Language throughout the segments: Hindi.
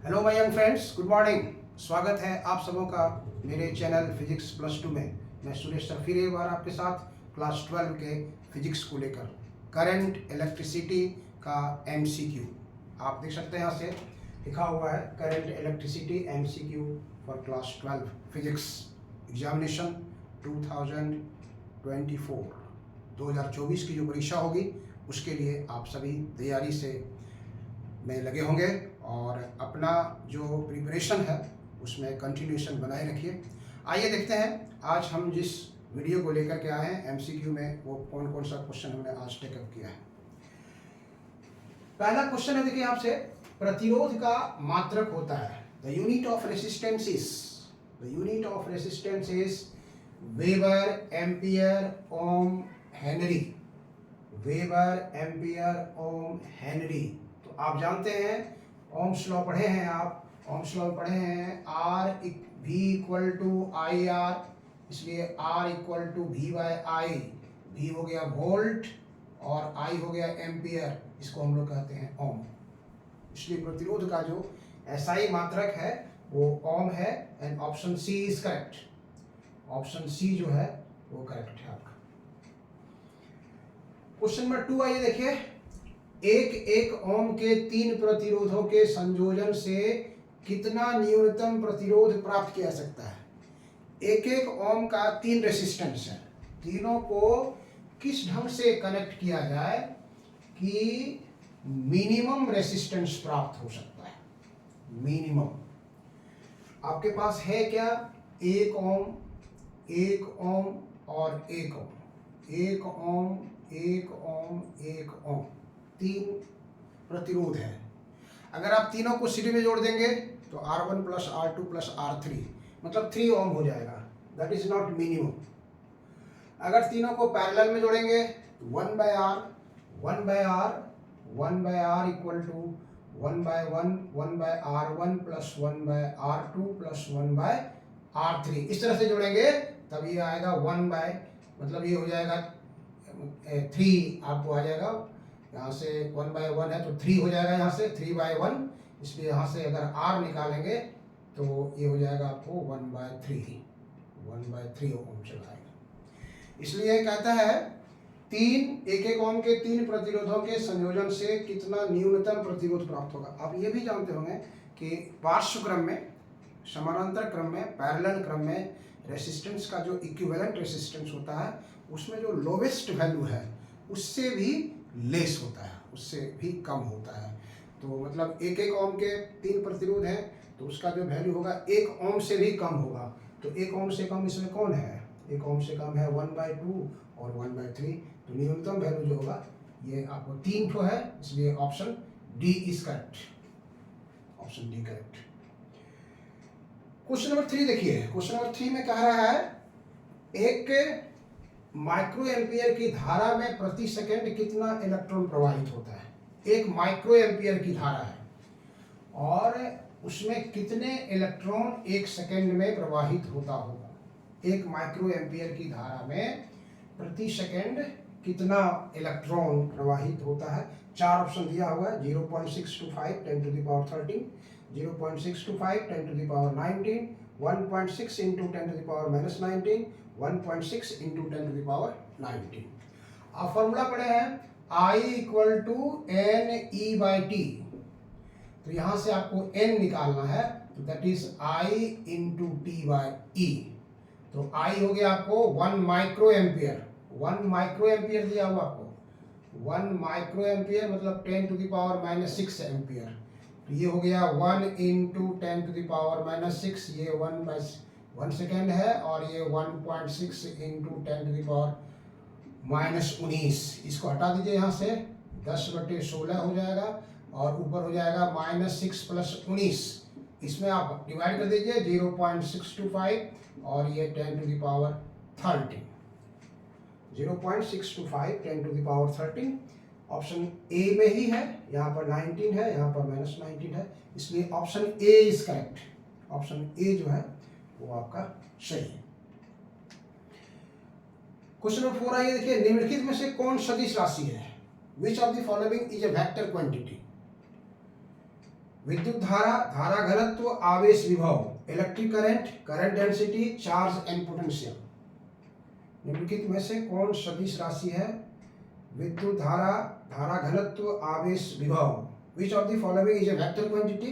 Hello my young friends, good morning. स्वागत है आप सबों का मेरे चैनल फिजिक्स प्लस 2 में। मैं सुरेश सर फिर एक बार आपके साथ क्लास 12 के फिजिक्स को लेकर करंट इलेक्ट्रिसिटी का एमसीक्यू आप देख सकते हैं। यहाँ से लिखा हुआ है current electricity MCQ for class 12 physics examination 2024 की जो परीक्षा होगी उसके लिए आप सभी तैयारी से में लगे होंगे और अपना जो प्रिपरेशन है उसमें कंटिन्यूएशन बनाए रखिए। आइए देखते हैं आज हम जिस वीडियो को लेकर के आए हैं एमसीक्यू में वो कौन कौन सा क्वेश्चन हमने आज टेकअप किया है। पहला क्वेश्चन है, देखिए आपसे, प्रतिरोध का मात्रक होता है the unit of resistance is weber ampere ohm henry. Weber ampere ohm henry. तो आप जानते हैं ओम्स लॉ पढ़े हैं, आप ओम्स लॉ पढ़े हैं R V equal to I R, इसलिए R equal to V by I. V हो गया वोल्ट और I हो गया एम्पियर, इसको हम लोग कहते हैं ओम। इसलिए प्रतिरोध का जो SI मात्रक है वो ओम है and option C is correct. Option C जो है वो करेक्ट है आपका। क्वेश्चन नंबर 2 आइए देखिए, एक ओम के 3 प्रतिरोधों के संयोजन से कितना न्यूनतम प्रतिरोध प्राप्त किया जा सकता है। एक ओम का 3 रेसिस्टेंस है, तीनों को किस ढंग से कनेक्ट किया जाए कि मिनिमम रेसिस्टेंस प्राप्त हो सकता है। मिनिमम आपके पास है क्या, 1 ओम, 1 ओम और 1 ओम, 1 ओम, 1 ओम, 1 ओम, 3 प्रतिरोध है। अगर आप तीनों को सीरीज में जोड़ देंगे तो R1 plus R2 plus R3 मतलब 3 ओम हो जाएगा। That is not minimum. अगर तीनों को पैरेलल में जोड़ेंगे तो 1 by R, 1 by R, 1 by R equal to 1 by 1, 1 by R1 plus 1 by R2 plus 1 by R3। इस तरह से जोड़ेंगे तब ये आएगा 1 बाय, मतलब ये हो जाएगा 3 आपको आ जाएगा। यहाँ से 1 बाय 1 है तो 3 हो जाएगा, यहाँ से 3 बाय 1, इसलिए यहाँ से अगर R निकालेंगे तो ये हो जाएगा आपको 1 बाय 3 ओम चला आएगा। इसलिए कहता है एक ओम के 3 प्रतिरोधों के संयोजन से कितना न्यूनतम प्रतिरोध प्राप्त होगा। आप ये भी जानते होंगे कि पार्श्व क्रम में, समानांतर क्रम में, पैरेलल क्रम में रेसिस्टेंस का जो इक्विवेलेंट रेसिस्टेंस होता है उसमें जो लोवेस्ट वैल्यू है उससे भी लेस होता है, उससे भी कम होता है। तो मतलब एक ओम के 3 प्रतिरोध हैं तो उसका जो वैल्यू होगा 1 ओम से भी कम होगा। तो 1 ओम से कम इसमें कौन है, 1 ओम से कम है 1 बाय 2 और 1 बाय 3। तो न्यूनतम वैल्यू जो होगा ये आपको 3 ठो है, इसलिए option D is correct. Option D correct. Question number 3 देखिए, क्वेश्चन नंबर 3 में कह रहा है एक माइक्रो एम्पियर की धारा में प्रति सेकंड कितना इलेक्ट्रॉन प्रवाहित होता है। 1 माइक्रो एम्पियर की धारा है और उसमें कितने इलेक्ट्रॉन 1 सेकंड में प्रवाहित होता होगा। 1 माइक्रो एम्पियर की धारा में प्रति सेकंड कितना इलेक्ट्रॉन प्रवाहित होता है। 4 ऑप्शन दिया हुआ है, 0.625 10 to the power 13, 0.625 10 to the power 19, 1.6 into 10 to the power minus 19, 1.6 into 10 to the power 19। आप फॉर्मूला पढ़े हैं I equal to N E by T. तो यहां से आपको n निकालना है, तो that is I into T by E. तो I हो गया आपको 1 माइक्रो एम्पियर, 1 माइक्रो एम्पियर दिया हुआ आपको, 1 माइक्रो एम्पियर मतलब 10 to the power minus 6 ampere. तो ये हो गया 1 into 10 to the power minus 6, ये 1 सेकेंड है, और ये 1.6 into 10 to the power minus 19। इसको हटा दीजिए यहाँ से, 10/16 हो जाएगा और ऊपर हो जाएगा माइनस 6 प्लस 19। इसमें आप डिवाइड कर दीजिए 0.625 और ये 10 to the power 13, 0.625 10 to the power 13। Option A में ही है, यहाँ पर 19 है, यहाँ पर माइनस 19 है, इसलिए option A is correct. Option ए जो है वो आपका सही है। क्वेश्चन नंबर 4 आइए देखिए, निम्नलिखित में से कौन सदिश राशि है। Which of the following is a vector quantity. विद्युत धारा, धारा घनत्व, आवेश विभव, electric current, current density, charge and potential. निम्नलिखित में से कौन सदिश राशि है? विद्युत धारा, धारा घनत्व, आवेश विभव। Which of the following is a vector quantity?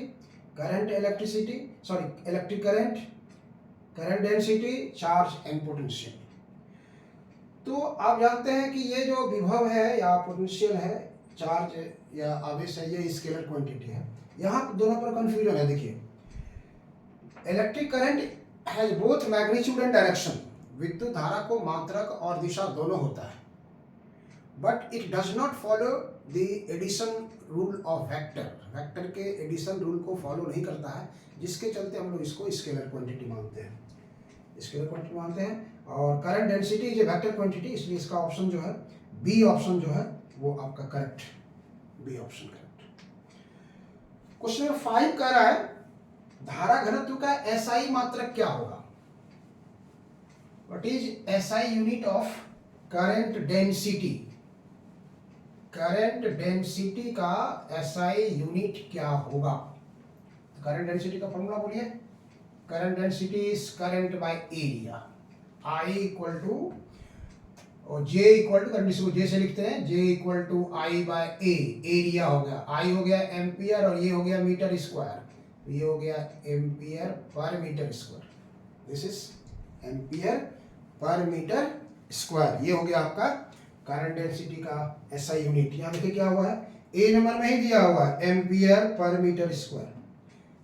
Current, electric current, current density, charge and potential. तो आप जानते हैं कि ये जो विभव है या पोटेंशियल है, चार्ज या आवेश है, ये स्केलर क्वांटिटी है। यहाँ दोनों पर कंफ्यूजन है। देखिए, electric current has both magnitude and direction. विद्युत धारा को मात्रक और दिशा दोनों होता है, but it does not follow the addition rule of vector. Vector के एडिशन रूल को फॉलो नहीं करता है, जिसके चलते हम लोग इसको स्केलर क्वांटिटी मानते हैं, स्केलर क्वांटिटी मानते हैं। और current density is a vector quantity, इसलिए इसका ऑप्शन जो है बी ऑप्शन जो है वो आपका correct, B option correct. Question number 5 कह रहा है धारा घनत्व का एसआई मात्रक क्या होगा? What is SI unit of current density? Current density का एसआई यूनिट क्या होगा? करंट डेंसिटी का फॉर्मूला बोलिए। Current density is current by area. I equal to, और जे इक्वल टू, करंट को जे से लिखते हैं, J equal to I by A. Area हो गया, आई हो गया एम्पियर और ये हो गया मीटर स्क्वायर। ये हो गया ampere per metre square. This is ampere per metre square. ये हो गया आपका करंट डेंसिटी का एसआई यूनिट। यहाँ देखिए क्या हुआ है, ए नंबर में ही दिया हुआ है एम्पियर पर मीटर स्क्वायर,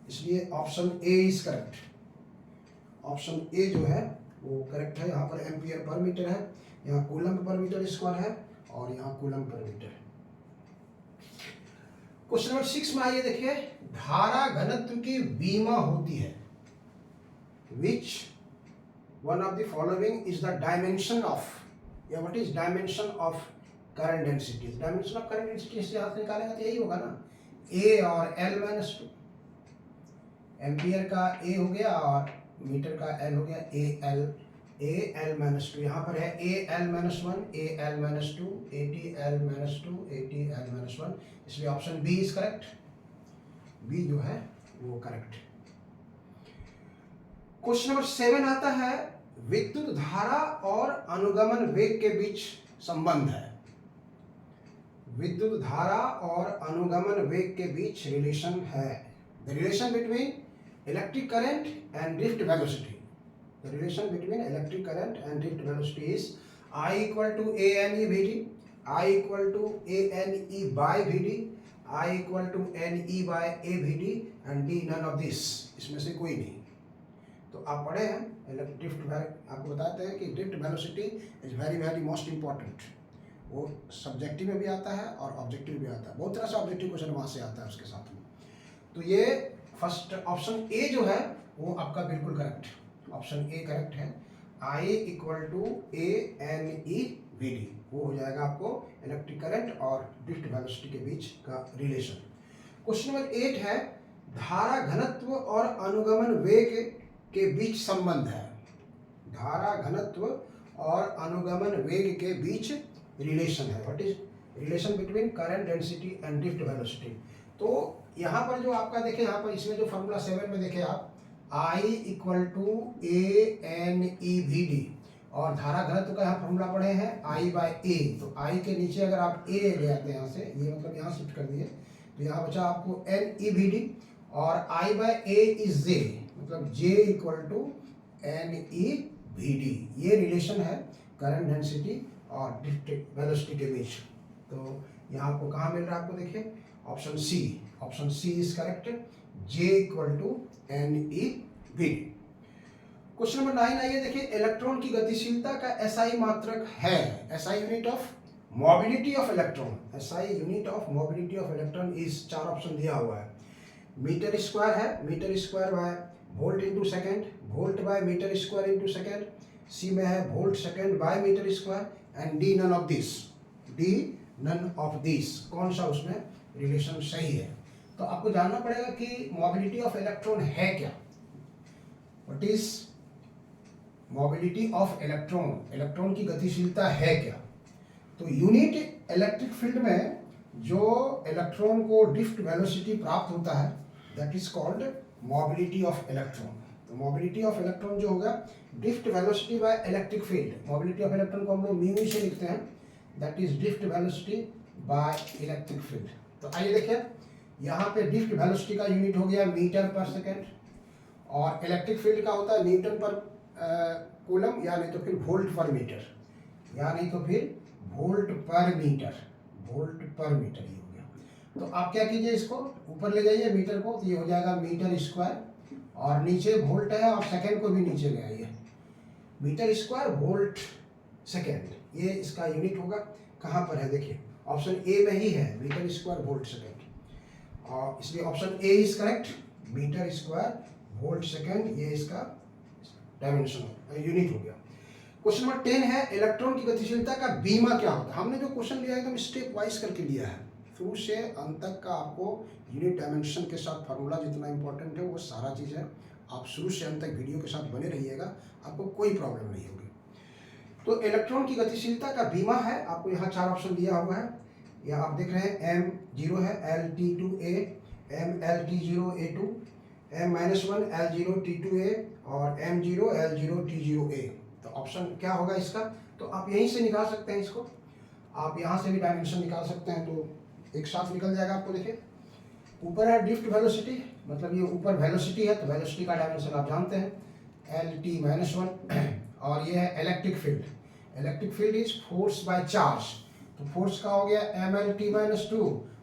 इसलिए option A is correct. Option ए जो है वो करेक्ट है। यहाँ पर एम्पियर पर मीटर है, यहाँ कूलम पर मीटर स्क्वायर है और यहाँ कूलम पर मीटर है। क्वेश्चन नंबर 6 में आइए, देखिए धारा घनत्व की बीमा होती है। Which one of the following is the dimension of, या what is dimension of current density? Dimension of current density से हाथ निकालेगा तो यही होगा ना, ए और एल माइनस 2। एम्पियर का ए हो गया और मीटर का एल हो गया, ए एल माइनस 2। यहाँ पर है A L minus 1, A L minus 2, A T L minus 2, A T L minus 1, इसलिए option B is correct. B जो है वो करेक्ट। क्वेश्चन नंबर 7 आता है विद्युत धारा और अनुगमन वेग के बीच संबंध है। विद्युत धारा और अनुगमन वेग के बीच रिलेशन है। The relation between electric current and drift velocity. The relation between electric current and drift velocity is I equal to ANE VD, I equal to ANE by VD, I equal to NE by AVD and D none of this. इसमें से कोई नहीं। तो आप पढ़े हैं ड्रिफ्ट, आपको बताते हैं कि drift velocity is very very most important. वो सब्जेक्टिव में भी आता है और ऑब्जेक्टिव भी आता है, बहुत तरह से ऑब्जेक्टिव क्वेश्चन वहाँ से आता है उसके साथ में। तो ये फर्स्ट ऑप्शन ए जो है वो आपका बिल्कुल करेक्ट, ऑप्शन ए करेक्ट है। I equal to A N E V D, वो हो जाएगा आपको इलेक्ट्रिक करंट और ड्रिफ्ट वेलोसिटी के बीच का रिलेशन। क्वेश्चन नंबर 8 है धारा घनत्व और अनुगमन वेग के बीच संबंध है। धारा घनत्व और अनुगमन वेग के बीच रिलेशन है। What is relation between current density and drift velocity? तो यहाँ पर जो आपका देखे, यहाँ पर इसमें जो फॉर्मूला 7 में देखे आप, I equal to A N E V D, और धारा घनत्व का यहाँ फॉर्मूला पढ़े हैं I बाय ए। तो I के नीचे अगर आप ए ले आते हैं यहाँ से, ये मतलब यहाँ शिफ्ट कर दिए, तो यहाँ बचा आपको एन ई वी डी और I by A is J, मतलब J equal to N E V D. ये रिलेशन है करंट डेंसिटी और ड्रिफ्ट वेलोसिटी के बीच। तो यहाँ आपको कहाँ मिल रहा है? आपको देखिए option C, option C is correct, J equal to N E V. Question number 9 आइए, देखिए इलेक्ट्रॉन की गतिशीलता का एसआई मात्रक है। SI unit of mobility of electron, SI unit of mobility of electron is 4 option दिया हुआ है। मीटर स्क्वायर है, metre square by volt into second, volt by metre square into second. C में है volt second by metre square and D none of this, D none of this. कौन सा उसमें रिलेशन सही है? तो आपको जानना पड़ेगा कि मोबिलिटी ऑफ इलेक्ट्रॉन है क्या। What is mobility of electron? Electron की गतिशीलता है क्या? तो यूनिट इलेक्ट्रिक फील्ड में जो इलेक्ट्रॉन को ड्रिफ्ट वेलोसिटी प्राप्त होता है that is called mobility of electron. तो मोबिलिटी ऑफ इलेक्ट्रॉन जो होगा drift velocity by electric field. Mobility of electron को हम लोग म्यू से लिखते हैं, that is drift velocity by electric field. तो आइए देखिए, यहाँ पे ड्रिफ्ट वेलोसिटी का यूनिट हो गया मीटर पर सेकेंड, और इलेक्ट्रिक फील्ड का होता है न्यूटन पर कूलम, या नहीं तो फिर वोल्ट पर मीटर, या नहीं तो फिर वोल्ट पर मीटर, वोल्ट पर मीटर ये हो गया। तो आप क्या कीजिए, इसको ऊपर ले जाइए मीटर को, तो ये हो जाएगा मीटर स्क्वायर, और नीचे वोल्ट है और सेकेंड को भी नीचे ले आइए, मीटर स्क्वायर वोल्ट सेकेंड, ये इसका यूनिट होगा। कहाँ पर है देखिए, ऑप्शन ए में ही है, मीटर स्क्वायर वोल्ट सेकेंड, और इसलिए option A is correct, metre square volt second, ये इसका डायमेंशन यूनिट हो गया। क्वेश्चन नंबर 10 है, इलेक्ट्रॉन की गतिशीलता का बीमा क्या होता है। हमने जो क्वेश्चन लिया है एकदम स्टेप वाइज करके लिया है, शुरू से अंत तक का आपको यूनिट डायमेंशन के साथ फार्मूला जितना इंपॉर्टेंट है वो सारा चीज़ है। आप शुरू से अंत तक वीडियो के साथ बने रहिएगा, आपको कोई प्रॉब्लम नहीं होगी। तो इलेक्ट्रॉन की गतिशीलता का बीमा है, आपको यहाँ 4 ऑप्शन दिया हुआ है, या आप देख रहे हैं M0 है L_T2A, ML_T0A2, M-1 L0T2A और M0 L0T0A। तो ऑप्शन क्या होगा इसका, तो आप यहीं से निकाल सकते हैं इसको, आप यहाँ से भी डायमेंशन निकाल सकते हैं, तो एक साथ निकल जाएगा आपको। देखिए ऊपर है ड्रिफ्ट वेलोसिटी, मतलब ये ऊपर वेलोसिटी है, तो वेलोसिटी का डायमेंशन आप जानते हैं L_T-1, और ये है electric field. Electric field is force by charge, तो फोर्स का हो गया ML_T-2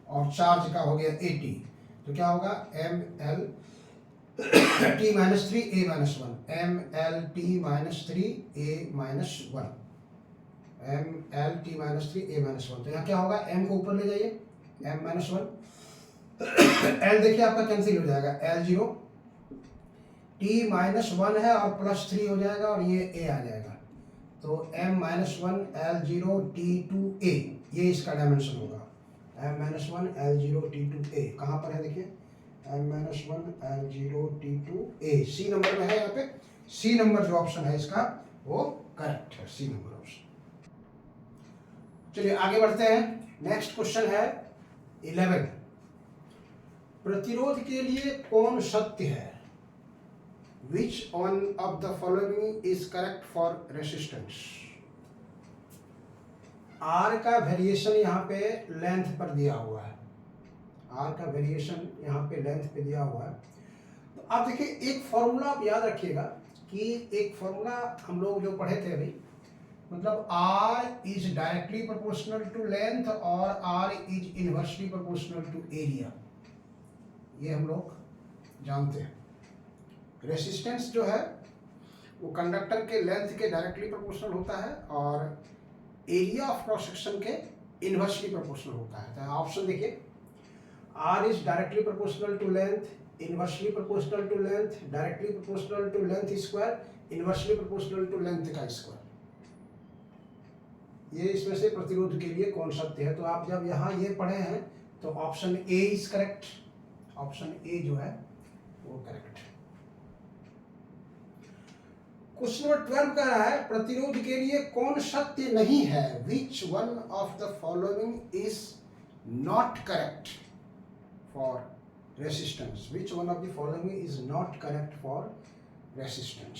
और चार्ज का हो गया AT, तो क्या होगा ML_T-3A-1, ML_T-3A-1, ML_T-3A-1। तो यहाँ क्या होगा, M को ऊपर ले जाइए, M-1, L देखिए आपका कैंसिल हो जाएगा, L0, T-1 है और +3 हो जाएगा, और ये A आ जाएगा, तो M-1 L0T2A, ये इसका डायमेंशन होगा, M-1 L0T2A। कहाँ पर है देखिए, M-1 L0T2A, सी नंबर में है, यहाँ पे सी नंबर जो ऑप्शन है इसका वो करेक्ट है, सी नंबर ऑप्शन। चलिए आगे बढ़ते हैं, नेक्स्ट क्वेश्चन है 11, प्रतिरोध के लिए कौन सत्य है, Which one of the following is correct for resistance? R का वेरिएशन यहाँ पे लेंथ पर दिया हुआ है, R का वेरिएशन यहाँ पे लेंथ पे दिया हुआ है। तो आप देखिए एक फॉर्मूला आप याद रखिएगा, कि एक फॉर्मूला हम लोग जो पढ़े थे अभी, मतलब R is directly proportional to length और R is inversely proportional to area, ये हम लोग जानते हैं। रेसिस्टेंस जो है वो कंडक्टर के लेंथ के डायरेक्टली प्रोपोर्शनल होता है, और एरिया ऑफ क्रॉस सेक्शन के इनवर्सली प्रोपोर्शनल होता है। तो ऑप्शन देखिए, R is directly proportional to length, inversely proportional to length, directly proportional to length square, inversely proportional to length का स्क्वायर। ये इसमें से प्रतिरोध के लिए कौन सत्य है। तो आप जब यहाँ ये पढ़े हैं तो option A is correct, option ए जो है वो करेक्ट। क्वेश्चन नंबर 12 कह रहा है, प्रतिरोध के लिए कौन सत्य नहीं है, which one of the following is not correct for resistance, which one of the following is not correct for resistance.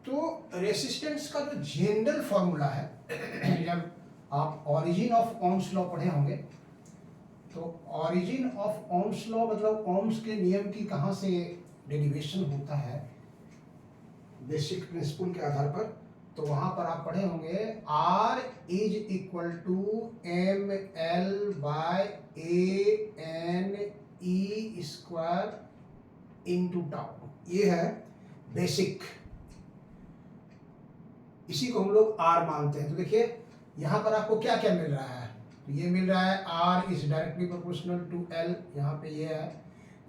तो रेसिस्टेंस का जो जनरल फॉर्मूला है, जब आप ओरिजिन ऑफ ओम्स लॉ पढ़े होंगे, तो ओरिजिन ऑफ ओम्स लॉ मतलब ओम्स के नियम की कहाँ से डेरिवेशन होता है बेसिक प्रिंसिपल के आधार पर, तो वहां पर आप पढ़े होंगे R is equal to ML/ANE² into tau, ये है बेसिक, इसी को हम लोग R मानते हैं। तो देखिए यहाँ पर आपको क्या क्या मिल रहा है, तो ये मिल रहा है R is directly proportional to L, यहाँ पे ये है,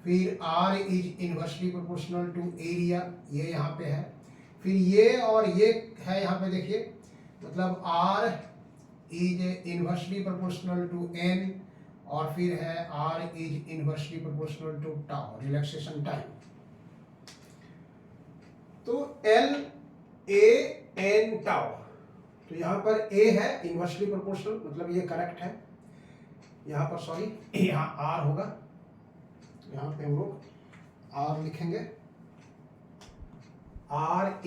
फिर R is inversely proportional to area, ये यहाँ पे है, फिर ये और ये है यहाँ पे देखिए, मतलब R is inversely proportional to N, और फिर है R is inversely proportional to tau, relaxation time. तो L A N टाउ, तो यहाँ पर A है इनवर्सली प्रोपोर्शनल, मतलब ये करेक्ट है, यहाँ पर सॉरी यहाँ R होगा, यहाँ पे हम लोग आर लिखेंगे। R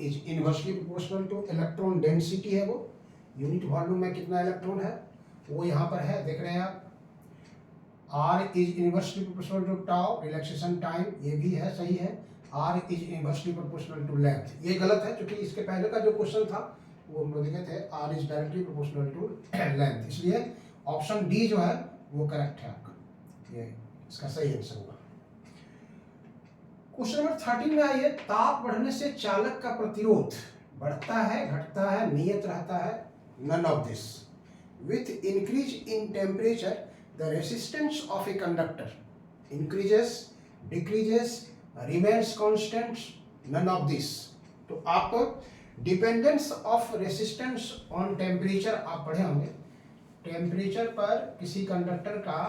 is inversely proportional to electron density है, वो यूनिट वॉल्यूम में कितना इलेक्ट्रॉन है वो यहाँ पर है, देख रहे हैं आप। R is inversely proportional to tau, relaxation time, ये भी है, सही है। R is inversely proportional to length, ये गलत है क्योंकि इसके पहले का जो क्वेश्चन था वो हम लोग देखे थे R is directly proportional to length, इसलिए ऑप्शन डी जो है वो करेक्ट है आपका, ये इसका सही आंसर होगा। क्वेश्चन नंबर 13 में आइए, ताप बढ़ने से चालक का प्रतिरोध बढ़ता है, घटता है, नियत रहता है? None of this. With increase in temperature the resistance of a conductor increases, decreases, remains constant? None of this. तो आप dependence of resistance on temperature आप पढ़े होंगे। टेम्परेचर पर किसी कंडक्टर का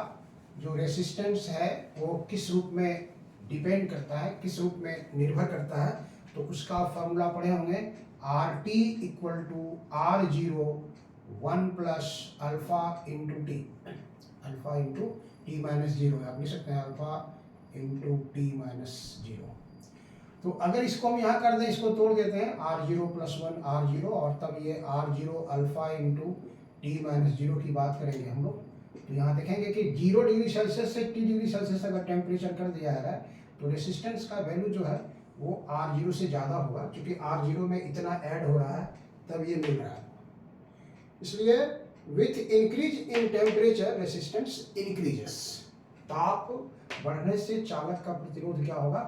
जो रेसिस्टेंस है वो किस रूप में डिपेंड करता है, किस रूप में निर्भर करता है, तो उसका फॉर्मूला पढ़े होंगे। R T equal to R zero 1 plus alpha into T, alpha into T minus zero, आप लिख सकते हैं alpha into T minus zero. तो अगर इसको हम यहाँ कर दें, इसको तोड़ देते हैं, R zero plus 1 R zero, और तब ये R zero alpha into T minus zero की बात करेंगे हम लोग। तो यहाँ देखेंगे कि 0 डिग्री सेल्सियस से T डिग्री सेल्सियस अगर टेम्परेचर कर दिया है तो रेसिस्टेंस का वैल्यू जो है वो R0 से ज़्यादा होगा, क्योंकि R0 में इतना ऐड हो रहा है तब ये मिल रहा है। इसलिए with increase in temperature resistance increases, ताप बढ़ने से चालक का प्रतिरोध क्या होगा?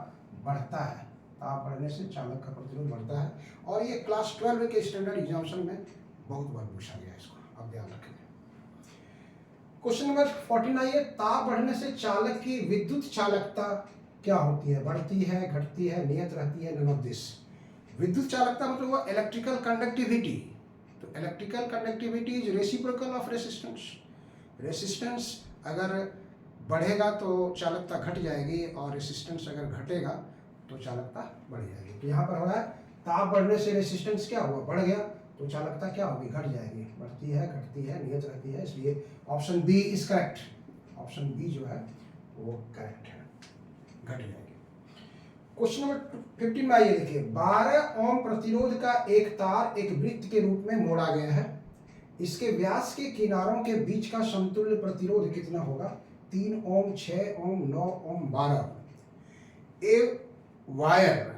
बढ़ता है। ताप बढ़ने से चालक का प्रतिरोध बढ़ता है, और ये क्लास 12 के स्टैंडर्ड एग्जामिनेशन में बहुत बार पूछा गया है, इसको आप ध्यान रखेंगे। क्वेश्चन नंबर 14 आइए, ताप बढ़ने से चालक की विद्युत चालकता क्या होती है? बढ़ती है, घटती है, नियत रहती है? None of this. विद्युत चालकता मतलब वो इलेक्ट्रिकल कंडक्टिविटी। तो electrical conductivity is reciprocal of resistance. Resistance अगर बढ़ेगा तो चालकता घट जाएगी, और रेसिस्टेंस अगर घटेगा तो चालकता बढ़ जाएगी। तो यहाँ पर हो रहा है ताप बढ़ने से रेसिस्टेंस क्या हुआ? बढ़ गया, तो चालकता क्या होगी? घट जाएगी। बढ़ती है, घटती है, नियत रहती है, इसलिए option B is correct. Option B जो है वो करेक्ट है, घट जाएगी। क्वेश्चन नंबर 15 में आइए, देखिए 12 ओम प्रतिरोध का एक तार एक वृत्त के रूप में मोड़ा गया है। इसके व्यास के किनारों के बीच का समतुल्य प्रतिरोध कितना होगा? 3 ओम, 6 ओम, 9 ओम, 12। A wire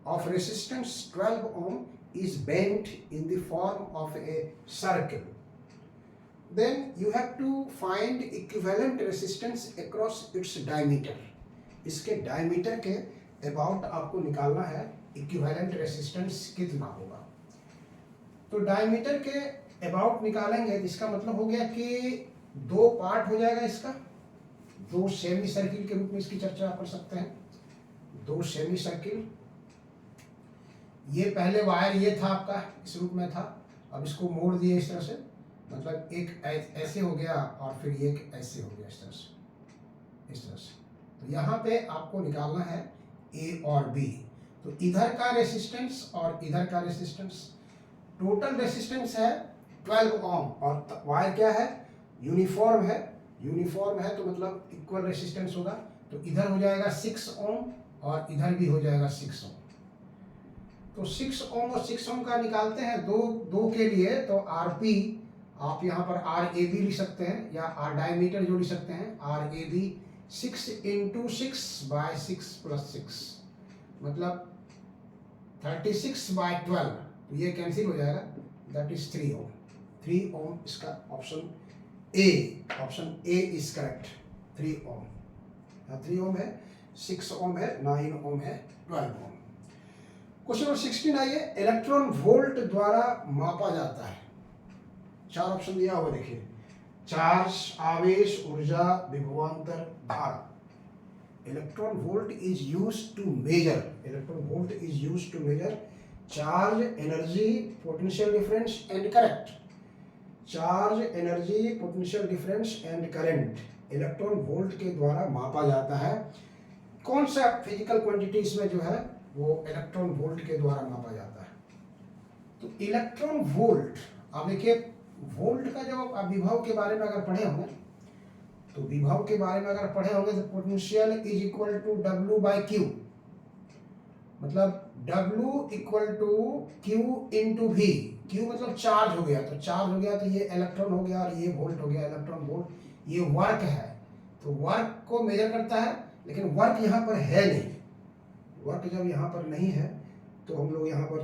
of resistance 12 ohm is bent in the form of a circle. Then you have to find equivalent resistance across its diameter. इसके diameter के about आपको निकालना है equivalent resistance कितना होगा। तो diameter के about निकालेंगे, इसका मतलब हो गया कि 2 पार्ट हो जाएगा इसका, 2 सेमी सर्किल के रूप में इसकी चर्चा कर सकते हैं। 2 सेमी सर्किल, ये पहले वायर ये था आपका, इस रूप में था, अब इसको मोड़ दिए इस तरह से, मतलब एक ऐसे हो गया और फिर एक ऐसे हो गया, इस तरह से, इस तरह से। तो यहाँ पे आपको निकालना है ए और बी। तो इधर का रेसिस्टेंस और इधर का रेसिस्टेंस, टोटल रेसिस्टेंस है 12 ओम, और वायर क्या है? यूनिफॉर्म है। यूनिफॉर्म है तो मतलब इक्वल रेसिस्टेंस होगा। तो इधर हो जाएगा 6 ओम और इधर भी हो जाएगा 6 ओम। तो 6 ओम और 6 ओम का निकालते हैं दो के लिए, तो आर पी आप यहाँ पर आर ए बी लिख सकते हैं, या आर डायमीटर जो लिख सकते हैं R A B 6 into 6 by 6 plus 6, मतलब 36 बाय 12। तो ये कैंसिल हो जाएगा, दैट इज 3 ओम। 3 ओम इसका ऑप्शन ए इज करेक्ट। 3 ओम, 3 ओम है, 6 ओम है, 9 ओम है, 12 ओम। क्वेश्चन नंबर 16 आइए, इलेक्ट्रॉन वोल्ट द्वारा मापा जाता है। 4 ऑप्शन दिया हुआ देखिए, चार्ज, आवेश, ऊर्जा, विभवांतर, धारा। Electron volt is used to measure, electron volt is used to measure charge, energy, potential difference and current. Charge, energy, potential difference and current electron volt के द्वारा मापा जाता है। कौन सा फिजिकल क्वांटिटीज में जो है वो इलेक्ट्रॉन वोल्ट के द्वारा मापा जाता है? तो इलेक्ट्रॉन वोल्ट, आप देखिए वोल्ट का जब आप विभव के बारे में अगर पढ़े होंगे तो विभव के बारे में अगर पढ़े होंगे तो potential is equal to W by Q, मतलब W equal to Q into V. Q मतलब चार्ज हो गया, तो चार्ज हो गया तो ये इलेक्ट्रॉन हो गया और ये वोल्ट हो गया, इलेक्ट्रॉन वोल्ट। ये वर्क है, तो वर्क को मेजर करता है, लेकिन वर्क यहाँ पर है नहीं। वर्क जब यहाँ पर नहीं है तो हम लोग यहाँ पर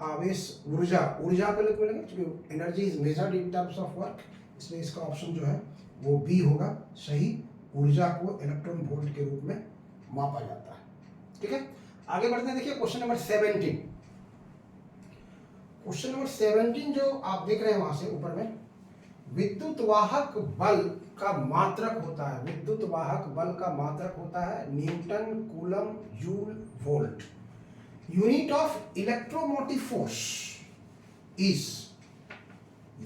आवेश ऊर्जा पे लिख लेंगे, क्योंकि energy is measured in terms of work, इसलिए इसका ऑप्शन जो है वो बी होगा सही। ऊर्जा को इलेक्ट्रॉन वोल्ट के रूप में मापा जाता है। ठीक है, आगे बढ़ते हैं। देखिए क्वेश्चन नंबर 17। क्वेश्चन नंबर 17 जो आप देख रहे हैं वहां से ऊपर में, विद्युत वाहक बल का मात्रक होता है। विद्युत वाहक बल का मात्रक होता है Newton, coulomb, joule, volt. Unit of electromotive force is,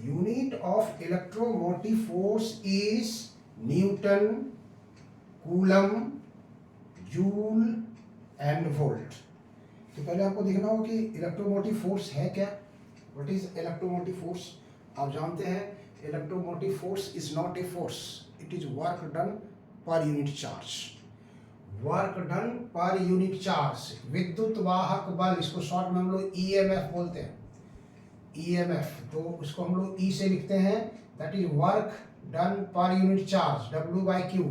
unit of electromotive force is Newton, coulomb, joule and volt. तो पहले आपको देखना होगा कि इलेक्ट्रोमोटिव फोर्स है क्या। What is electromotive force? आप जानते हैं electromotive force is not a force, it is work done per unit charge. Work done per unit charge. विद्युत वाहक बल, इसको शॉर्ट में हम लोग ईएमएफ बोलते हैं, ईएमएफ। तो उसको हम लोग ई से लिखते हैं, that is work done per unit charge, W by Q.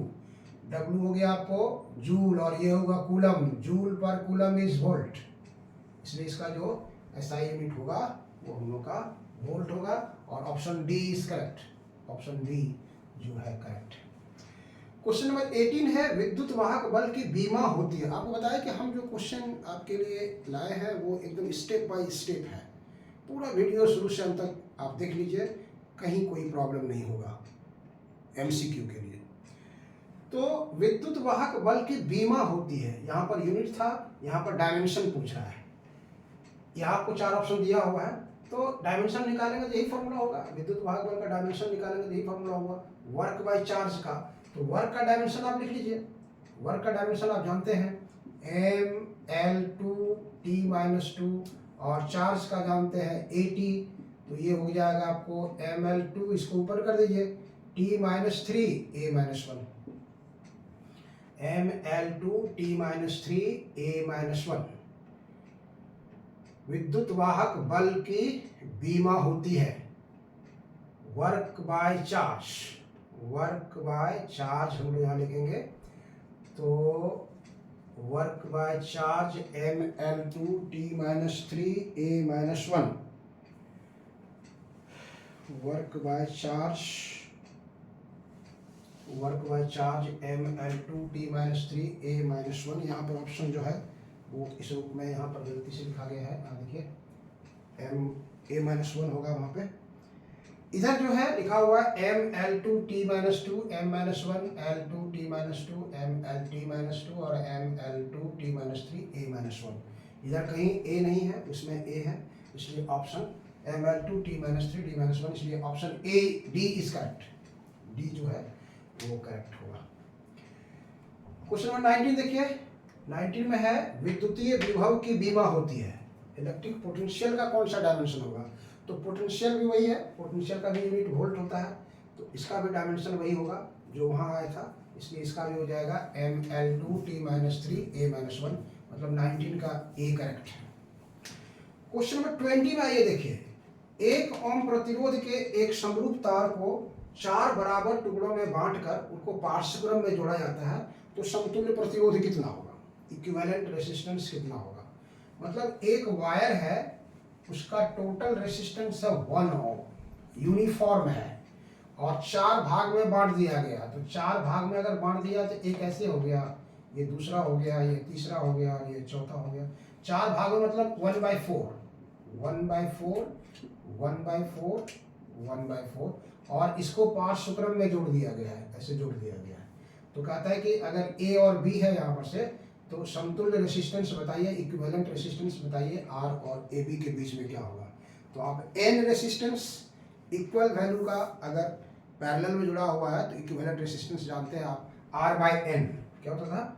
W हो गया आपको जूल और ये होगा कूलम, जूल पर कूलम इज वोल्ट, इसलिए इसका जो एसआई यूनिट होगा वो हम लोग का वोल्ट होगा। और option D is correct, option D जो है करेक्ट। क्वेश्चन नंबर 18 है, विद्युत वाहक बल की बीमा होती है। आपको बताया कि हम जो क्वेश्चन आपके लिए लाए हैं वो एकदम स्टेप बाय स्टेप है। पूरा वीडियो शुरू से अंत तक आप देख लीजिए, कहीं कोई प्रॉब्लम नहीं होगा एमसीक्यू के लिए। तो विद्युत वाहक बल की बीमा होती है, यहाँ पर यूनिट था, यहाँ पर डायमेंशन पूछ रहा है। यहाँ आपको 4 ऑप्शन दिया हुआ है, तो डायमेंशन निकालेंगे तो यही फॉर्मूला होगा। विद्युत वाहक बल का डायमेंशन निकालेंगे तो यही फॉर्मूला होगा वर्क बाय चार्ज का। तो वर्क का डायमेंशन आप लिख लीजिए। वर्क का डायमेंशन आप जानते हैं mL2T-2, और चार्ज का जानते हैं AT। तो ये हो जाएगा आपको mL2, इसको ऊपर कर दीजिए, T-3 A-1, mL2T-3 A-1। विद्युत वाहक बल की बीमा होती है work by charge. Work by charge हम लोग यहाँ लिखेंगे, तो work by charge mL2T-3 A-1। Work by charge mL2T-3 A-1। यहाँ पर ऑप्शन जो है वो इस रूप में यहाँ पर गलती से लिखा गया है। देखिए A-1 होगा वहाँ पे। इधर जो है लिखा हुआ है mL2T-2 M-1, L2T-2 MLT-2 और mL2T-3 A-1। इधर कहीं A नहीं है, उसमें A है, इसलिए ऑप्शन mL2T-3 D-1, इसलिए option A D is correct. D जो है वो करेक्ट होगा। क्वेश्चन नंबर 19 देखिए। 19 में है, विद्युतीय विभव की बीमा होती है। इलेक्ट्रिक पोटेंशियल का कौन सा डायमेंशन होगा? तो पोटेंशियल भी वही है, पोटेंशियल का भी यूनिट वोल्ट होता है, तो इसका भी डायमेंशन वही होगा जो वहाँ आया था, इसलिए इसका भी हो जाएगा mL2T-3 A-1, मतलब 19 का ए करेक्ट है। क्वेश्चन नंबर 20 में आइए देखिए। 1 ओम प्रतिरोध के एक समरूप तार को 4 बराबर टुकड़ों में बांटकर उनको पार्श्वक्रम में जोड़ा जाता है, तो समतुल्य प्रतिरोध कितना होगा? इक्विवेलेंट रेसिस्टेंस कितना होगा? मतलब एक वायर है, उसका टोटल रेसिस्टेंस है 1 ओम, यूनिफॉर्म है, और 4 भाग में बांट दिया गया। तो 4 भाग में अगर बांट दिया तो एक ऐसे हो गया, ये दूसरा हो गया, ये तीसरा हो गया, ये चौथा हो गया। 4 भाग में मतलब 1/4, 1/4, 1/4, 1/4, और इसको पार्श्वक्रम में जोड़ दिया गया है, ऐसे जोड़ दिया गया है। तो कहता है कि अगर ए और बी है यहाँ पर से, तो समतुल्य रेसिस्टेंस बताइए, इक्विवेलेंट रेसिस्टेंस बताइए, आर और ए बी के बीच में क्या होगा। तो आप एन रेसिस्टेंस इक्वल वैल्यू का अगर पैरेलल में जुड़ा हुआ है तो इक्विवेलेंट रेसिस्टेंस जानते हैं आप, R/N। क्या होता था?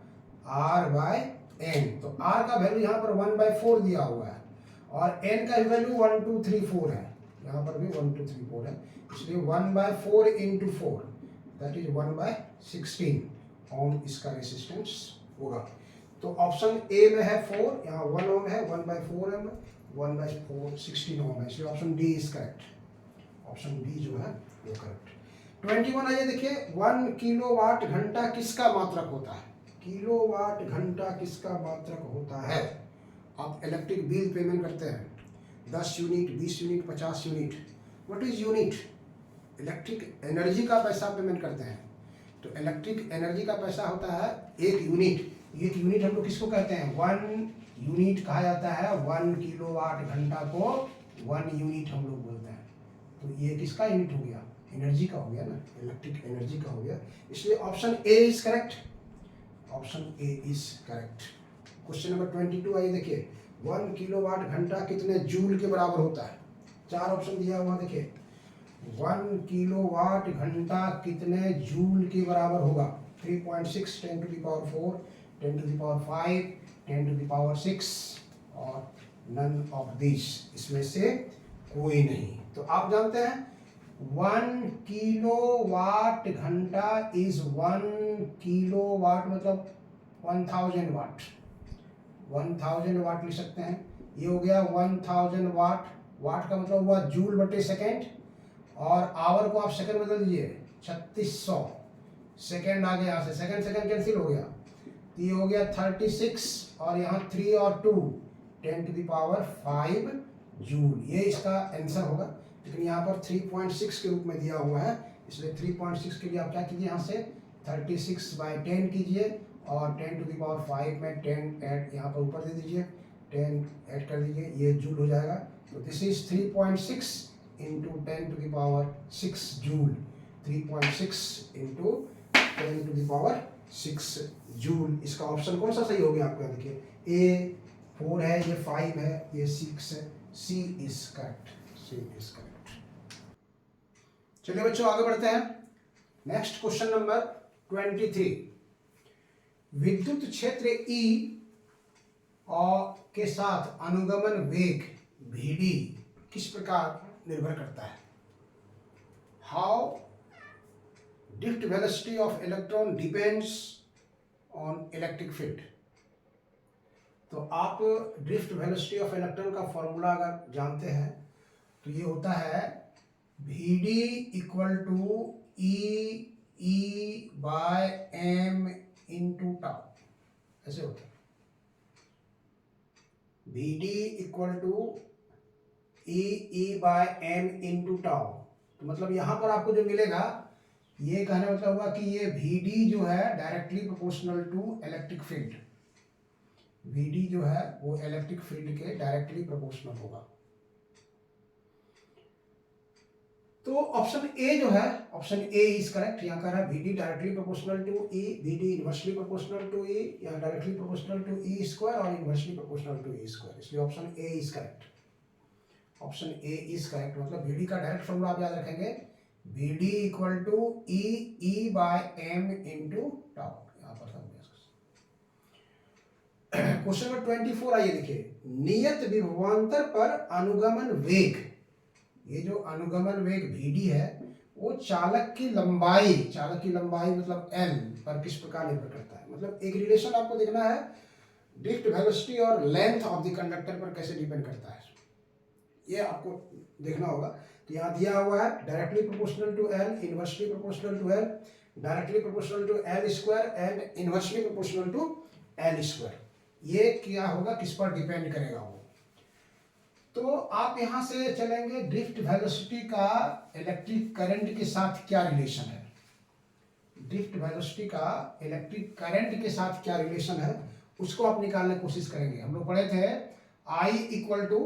R/N। तो R का वैल्यू यहाँ पर 1/4 दिया हुआ है, और N का वैल्यू 1 2 3 4 है, यहाँ पर भी 1 2 3 4 है, इसलिए 1/4 × 4 दैट इज 1/4। 16 ओम इसका रेसिस्टेंस होगा। तो ऑप्शन ए में है 4, यहाँ 1 ओम है, 1/4 ओम, 1/4 16 ओम है, इसलिए option D is correct. Option D जो है वो करेक्ट। 21 आइए देखिए, 1 किलोवाट घंटा किसका मात्रक होता है? किलोवाट घंटा किसका मात्रक होता है? आप इलेक्ट्रिक बिल पेमेंट करते हैं 10 unit, 20 unit, 50 unit. What is unit? Electric energy का पैसा पेमेंट करते हैं। तो इलेक्ट्रिक एनर्जी का पैसा होता है 1 यूनिट। 1 यूनिट हम लोग किसको कहते हैं? 1 यूनिट कहा जाता है। 1 किलोवाट घंटा को 1 यूनिट हम लोग बोलते हैं। तो ये किसका यूनिट हो गया? एनर्जी का हो गया ना, इलेक्ट्रिक एनर्जी का हो गया। इसलिए option A is correct. Option A is correct. Question number 22 आइए देखिए, 1 किलोवाट घंटा कितने जूल के बराबर होता है? 4 ऑप्शन दिया हुआ देखिए। 1 किलोवाट घंटा कितने जूल के बराबर होगा? 3.6, 10 to the power 4, 10 to the power 5, 10 to the power 6 और none of these, इसमें से कोई नहीं। तो आप जानते हैं 1 किलोवाट घंटा इज 1 किलोवाट मतलब 1000 वाट। 1000 वाट लिख सकते हैं। ये हो गया 1000 वाट। वाट का मतलब हुआ जूल बटे सेकेंड, और आवर को आप सेकंड बदल दीजिए 3600। सेकंड आ गया, यहाँ से सेकंड सेकंड कैंसिल हो गया, तो ये हो गया 36 और यहाँ 3 और 2 10 to the power 5 जूल। ये इसका आंसर होगा। लेकिन यहाँ पर 3.6 के रूप में दिया हुआ है, इसलिए 3.6 के लिए आप क्या कीजिए, यहाँ से 36/10 कीजिए और 10 to the power 5 में 10 ऐड यहाँ पर ऊपर दे दीजिए, 10 ऐड कर दीजिए, ये जूल हो जाएगा। तो this is 3.6 into 10 to the power 6 joule. 3.6 into 10 to the power 6 joule. इसका ऑप्शन कौन सा सही हो गया आपका? देखिए, ए 4 है, ये 5 है, ये 6 है। C is correct. C is correct. चलिए बच्चों आगे बढ़ते हैं। Next question number 23। विद्युत क्षेत्र ई और के साथ अनुगमन वेग Vd किस प्रकार निर्भर करता है? How drift velocity of electron depends on electric field. तो आप ड्रिफ्ट वेलोसिटी ऑफ इलेक्ट्रॉन का फॉर्मूला अगर जानते हैं तो ये होता है Vd equal to E by M into tau, ऐसे होता है। Vd equal to E by M into tau. तो मतलब यहाँ पर आपको जो मिलेगा, ये कहने मतलब हुआ कि ये Vd जो है directly proportional to electric field. Vd जो है वो इलेक्ट्रिक फील्ड के डायरेक्टली प्रोपोर्शनल होगा। तो ऑप्शन ए जो है, ऑप्शन ए इज करेक्ट। यहाँ कह रहा है Vd directly proportional to E, Vd inversely proportional to E, या directly proportional to E square और inversely proportional to E square, इसलिए option A is correct. Option A is correct. मतलब Vd का डायरेक्ट फॉर्मूला आप याद रखेंगे, Vd equal to E by M into tau. यहाँ पर क्वेश्चन नंबर 24 आइए देखिए, नियत विभवांतर पर अनुगमन वेग, ये जो अनुगमन वेग Vd है वो चालक की लंबाई मतलब L पर किस प्रकार निर्भर करता है? मतलब एक रिलेशन आपको देखना है, ड्रिफ्ट वेलोसिटी और लेंथ ऑफ द कंडक्टर पर कैसे डिपेंड करता है, ये आपको देखना होगा। तो यहाँ दिया हुआ है directly proportional to L, inversely proportional to L, directly proportional to L square and inversely proportional to L square. ये क्या होगा, किस पर डिपेंड करेगा वो? तो आप यहाँ से चलेंगे, ड्रिफ्ट वेलोसिटी का इलेक्ट्रिक करंट के साथ क्या रिलेशन है? ड्रिफ्ट वेलोसिटी का इलेक्ट्रिक करंट के साथ क्या रिलेशन है, उसको आप निकालने की कोशिश करेंगे। हम लोग पढ़े थे I equal to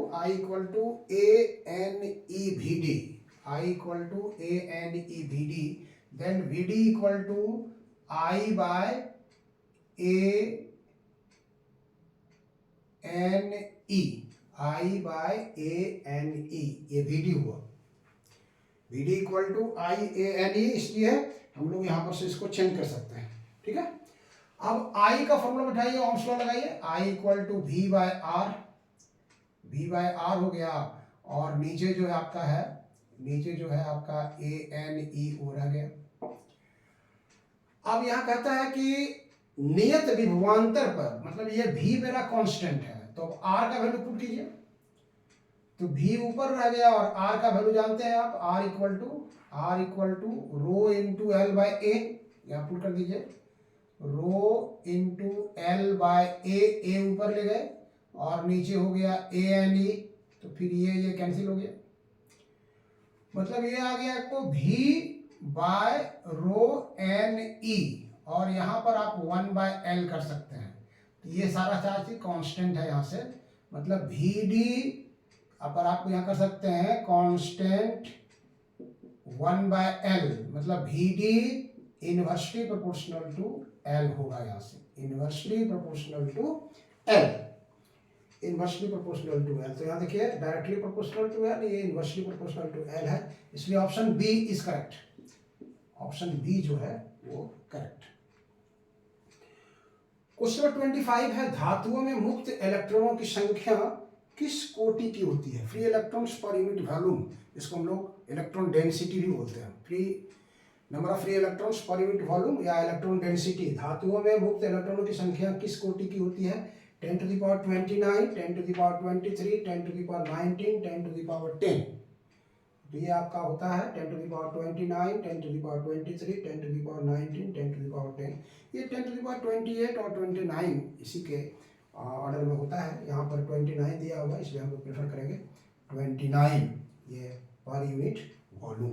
A N E V D, I equal to A N E V D, then V D equal to I by A N E, I by A N E, ये वी डी हुआ। V D equal to I A N E, इसलिए हम लोग यहाँ पर से इसको चेंज कर सकते हैं। ठीक है, अब I का फॉर्मूला बैठाइए, ओम्स लॉ लगाइए। I equal to V by R, V by R हो गया, और नीचे जो है आपका ए एन ई ओ रह गया। अब यहाँ कहता है कि नियत विभवांतर पर, मतलब ये भी मेरा कांस्टेंट है, तो आर का वैल्यू पुट कीजिए। तो भी ऊपर रह गया और आर का वैल्यू जानते हैं आप, R equal to rho into L by A, यहाँ पुट कर दीजिए rho into L by A ऊपर ले गए और नीचे हो गया ए एन ई, तो फिर ये कैंसिल हो गया, मतलब ये आ गया आपको भी बाय रो एन ई, और यहाँ पर आप 1/L कर सकते हैं। तो ये सारा चार्ज कांस्टेंट है यहाँ से, मतलब भी डी पर आप यहाँ कर सकते हैं कांस्टेंट 1/L, मतलब भी D inversely proportional to L होगा, यहाँ से inversely proportional to L, inversely proportional to L. तो यहाँ देखिए डायरेक्टली प्रोपोर्शनल टू एल, ये इनवर्सली प्रोपोर्शनल टू एल है, इसलिए option B is correct, option B जो है वो करेक्ट। क्वेश्चन नंबर 25 है, धातुओं में मुक्त इलेक्ट्रॉनों की संख्या किस कोटि की होती है? Free electrons per unit volume, इसको हम लोग इलेक्ट्रॉन डेंसिटी भी बोलते हैं, free number of free electrons per unit volume या इलेक्ट्रॉन डेंसिटी। धातुओं में मुक्त इलेक्ट्रॉनों की संख्या किस कोटि की होती है? 10⁻29, 10⁻23, 10⁻19, 10⁻10। तो ये आपका होता है 10⁻29, 10⁻23, 10⁻19, 10⁻10। ये 10⁻28 और 29 इसी के ऑर्डर में होता है, यहाँ पर 29 दिया हुआ इसलिए हम लोग प्रेफर करेंगे 29, ये per unit volume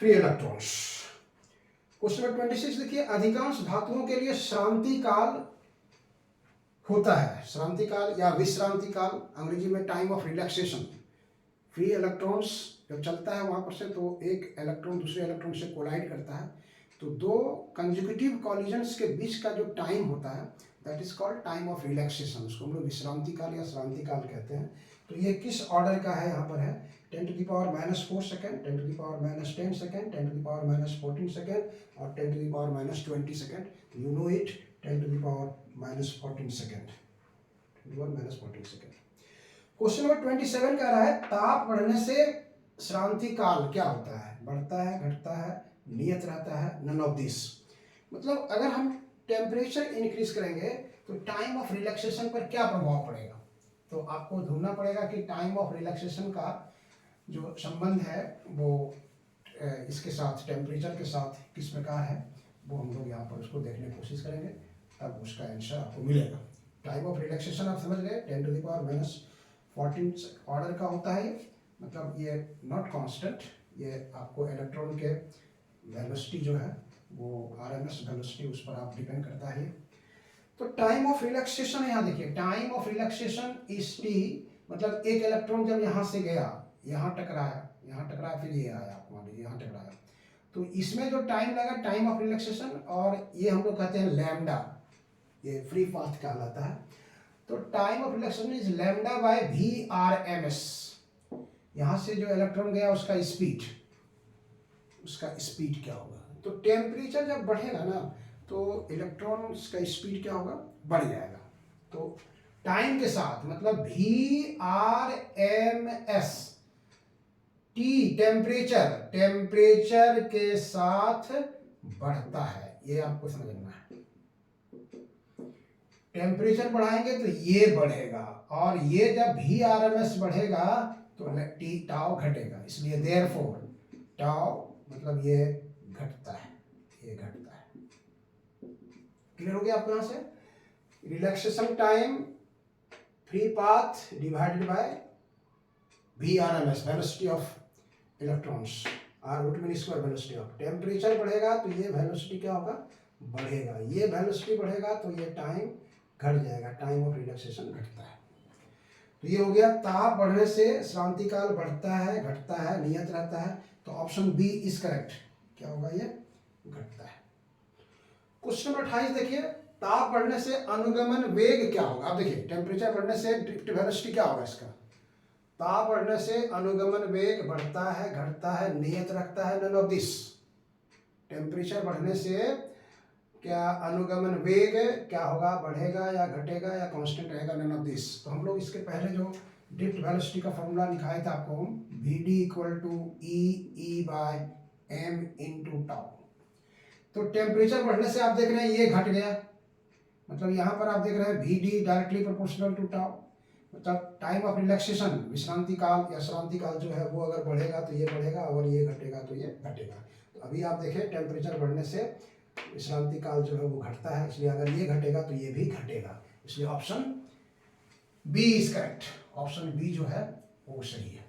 free electrons. Question number 26 देखिए, अधिकांश धातुओं के लिए श्रांति काल होता है, श्रांति काल या विश्रांति काल, अंग्रेजी में time of relaxation. Free electrons जब चलता है वहां पर से, तो एक इलेक्ट्रॉन दूसरे इलेक्ट्रॉन से कोलाइड करता है, तो दो कंसेक्यूटिव कॉलिजन्स के बीच का जो टाइम होता है that is called time of relaxation, उसको हम लोग विश्रांति काल या श्रांति काल कहते हैं। तो ये किस ऑर्डर का है? यहाँ पर है 10⁻⁻4 सेकेंड, 10⁻�10 सेकेंड, 10⁻⁻14 सेकेंड और 10⁻⁻20 second. You know it, 10⁻⁻14 second, 10⁻⁻14 second. Question number 27 कह रहा है, ताप बढ़ने से श्रांति काल क्या होता है? बढ़ता है, घटता है, नियत रहता है, नन ऑफ दिस। मतलब अगर हम टेम्परेचर इंक्रीज करेंगे तो टाइम ऑफ रिलैक्सेशन पर क्या प्रभाव पड़ेगा? तो आपको ढूंढना पड़ेगा कि टाइम ऑफ रिलैक्सेशन का जो संबंध है वो इसके साथ, टेम्परेचर के साथ किस प्रकार है, वो हम लोग यहाँ पर उसको देखने की कोशिश करेंगे, तब उसका आंसर आपको मिलेगा। टाइम ऑफ रिलैक्सेशन आप समझ गए, 10⁻⁻14 ऑर्डर का होता है, मतलब ये नॉट कांस्टेंट, ये आपको इलेक्ट्रॉन के वेलोसिटी जो है वो आरएमएस वेलोसिटी, उस पर आप डिपेंड करता है। तो टाइम ऑफ रिलैक्सेशन यहाँ देखिए, time of relaxation is T, मतलब एक इलेक्ट्रॉन जब यहाँ से गया, यहाँ टकराया, फिर ये आया, मान लीजिए यहाँ टकराया, तो इसमें जो टाइम लगा टाइम ऑफ रिलैक्सेशन, और ये हम लोग कहते हैं लैम्डा, ये फ्री पाथ कहलाता है। तो time of relaxation is lambda by V R M S. यहाँ से जो इलेक्ट्रॉन गया उसका स्पीड क्या होगा? तो टेम्परेचर जब बढ़ेगा ना, तो इलेक्ट्रॉन्स का स्पीड क्या होगा? बढ़ जाएगा। तो टाइम के साथ, मतलब V R M S T, temperature के साथ बढ़ता है, ये आपको समझना है। टेम्परेचर बढ़ाएंगे तो ये बढ़ेगा, और ये जब वी आर एम एस बढ़ेगा तो टी टाउ घटेगा, इसलिए देयरफॉर टाउ मतलब ये घटता है, ये घटता है। क्लियर हो गया आपको? यहाँ से relaxation time free path divided by V R M S, velocity of electrons, or root mean square velocity of. Temperature बढ़ेगा तो ये वेलोसिटी क्या होगा? बढ़ेगा। ये वेलोसिटी बढ़ेगा तो ये टाइम घट जाएगा, टाइम ऑफ रिलैक्सेशन घटता है। तो ये हो गया, ताप बढ़ने से श्रांति काल बढ़ता है, घटता है, नियत रहता है। तो ऑप्शन बी इज करेक्ट। क्या होगा? ये घटता है। क्वेश्चन नंबर 28 देखिए, ताप बढ़ने से अनुगमन वेग क्या होगा? आप देखिए, टेम्परेचर बढ़ने से ड्रिफ्ट वेलोसिटी क्या होगा इसका? ताप बढ़ने से अनुगमन वेग बढ़ता है, घटता है, नियत रखता है, नन ऑफ दिस। टेम्परेचर बढ़ने से क्या अनुगमन वेग क्या होगा? बढ़ेगा या घटेगा या कांस्टेंट रहेगा? None of this. तो हम लोग इसके पहले जो ड्रिफ्ट वेलोसिटी का फॉर्मूला लिखाया था आपको, V D equal to E by M into tau. तो टेम्परेचर बढ़ने से आप देख रहे हैं ये घट गया, मतलब यहाँ पर आप देख रहे हैं V D directly proportional to tau, मतलब टाइम ऑफ रिलैक्सेशन, विश्रांति काल या श्रांति काल जो है वो अगर बढ़ेगा तो ये बढ़ेगा और ये घटेगा तो ये घटेगा। तो अभी आप देखें टेम्परेचर बढ़ने से विश्रांति काल जो है वो घटता है, इसलिए अगर ये घटेगा तो ये भी घटेगा, इसलिए option B is correct. Option B जो है वो सही है।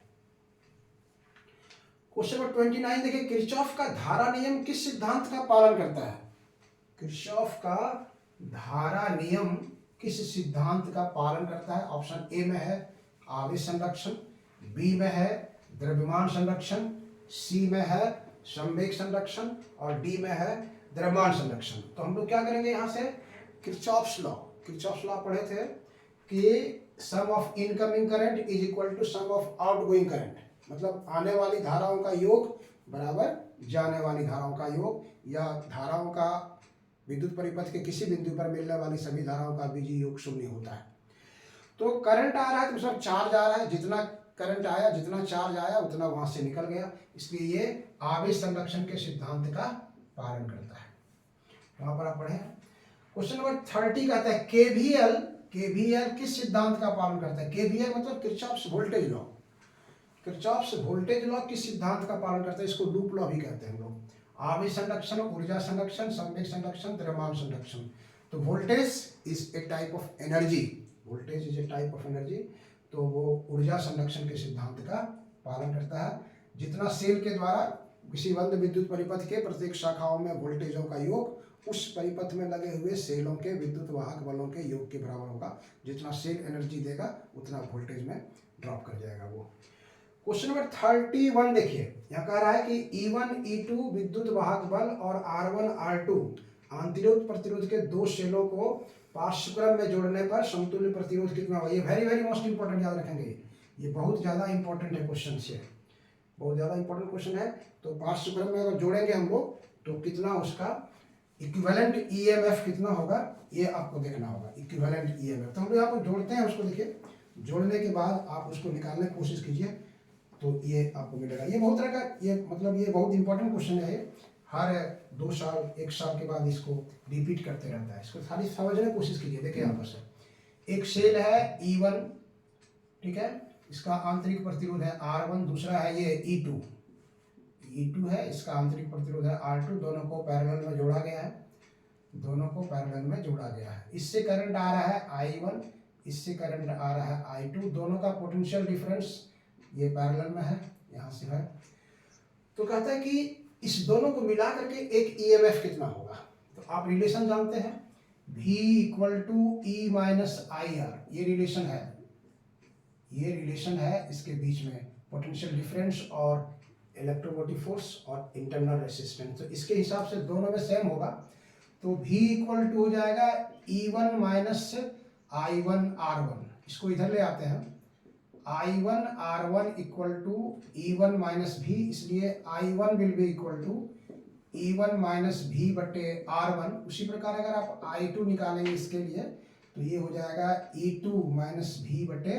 क्वेश्चन नंबर 29 देखिए, किरचॉफ का धारा नियम किस सिद्धांत का पालन करता है? किरचॉफ का धारा नियम किस सिद्धांत का पालन करता है? ऑप्शन ए में है आवेश संरक्षण, बी में है द्रव्यमान संरक्षण, सी में है संवेग संरक्षण और डी में है द्रव्यमान संरक्षण। तो हम लोग क्या करेंगे यहाँ से, किरचॉफ्स लॉ पढ़े थे कि sum of incoming current is equal to sum of outgoing current, मतलब आने वाली धाराओं का योग बराबर जाने वाली धाराओं का योग, या धाराओं का विद्युत परिपथ के किसी बिंदु पर मिलने वाली सभी धाराओं का बीजीय योग शून्य होता है। तो करंट आ रहा है तो मतलब चार्ज आ रहा है, जितना करंट आया जितना चार्ज आया उतना वहां से निकल गया, इसलिए ये आवेश संरक्षण के सिद्धांत का पालन करता है। वहां पर आप पढ़े। क्वेश्चन नंबर 30 कहता है केवीएल किस सिद्धांत का पालन करता है? केवीएल मतलब Kirchhoff's voltage law. Kirchhoff's voltage law किस सिद्धांत का पालन करता है? इसको लूप लॉ भी कहते हैं हम लोग। आवेश संरक्षण, ऊर्जा संरक्षण, संवेग संरक्षण, द्रव्यमान संरक्षण। तो voltage is a type of energy, voltage is a type of energy, तो वो ऊर्जा संरक्षण के सिद्धांत का पालन करता है। जितना सेल के द्वारा किसी बंद विद्युत परिपथ के प्रत्येक शाखाओं में वोल्टेजों का योग उस परिपथ में लगे हुए सेलों के विद्युत वाहक बलों के योग के बराबर होगा। जितना सेल एनर्जी देगा उतना वोल्टेज में ड्रॉप कर जाएगा वो। क्वेश्चन नंबर 31 देखिए, यहाँ कह रहा है कि E1 E2 विद्युत वाहक बल और R1 R2 आंतरिक प्रतिरोध के दो सेलों को पार्श्वक्रम में जोड़ने पर समतुल्य प्रतिरोध कितना होगा? ये वेरी वेरी मोस्ट इंपॉर्टेंट, याद रखेंगे, ये बहुत ज़्यादा इंपॉर्टेंट है क्वेश्चन से, बहुत ज़्यादा इंपॉर्टेंट क्वेश्चन है। तो पार्श्वक्रम में अगर जोड़ेंगे हम लोग तो कितना उसका इक्विवेलेंट EMF कितना होगा ये आपको देखना होगा, इक्विवेलेंट EMF। तो हम लोग यहाँ पर जोड़ते हैं उसको, देखिए जोड़ने के बाद आप उसको निकालने की कोशिश कीजिए तो ये आपको मिलेगा। ये बहुत तरह का, ये मतलब ये बहुत इंपॉर्टेंट क्वेश्चन है, हर 2 साल 1 साल के बाद इसको रिपीट करते रहता है। इसको खाली समझने की कोशिश कीजिए। देखिए यहाँ पर से एक सेल है E1, ठीक है, इसका आंतरिक प्रतिरोध है R1, दूसरा है ये E2 है, इसका आंतरिक प्रतिरोध है R2, दोनों को पैरेलल में जोड़ा गया है, दोनों को पैरेलल में जोड़ा गया है। इससे करंट आ रहा है I1, इससे करंट आ रहा है I2, दोनों का पोटेंशियल डिफरेंस ये पैरेलल में है, यहाँ से है। तो कहता है कि इस दोनों को मिला करके एक EMF कितना होगा? तो आप रिलेशन जानते हैं, V = E - IR, ये रिलेशन है, ये रिलेशन है इसके बीच में, पोटेंशियल डिफरेंस और इलेक्ट्रोमोटिव फोर्स और इंटरनल रेसिस्टेंस। तो इसके हिसाब से दोनों में सेम होगा, तो V = हो जाएगा E1 - I1 R1। इसको इधर ले आते हैं, I1 R1 = E1 - V, इसलिए I1 will be equal to E1 - V बटे R1। उसी प्रकार अगर आप I2 निकालेंगे इसके लिए तो ये हो जाएगा E2 - V बटे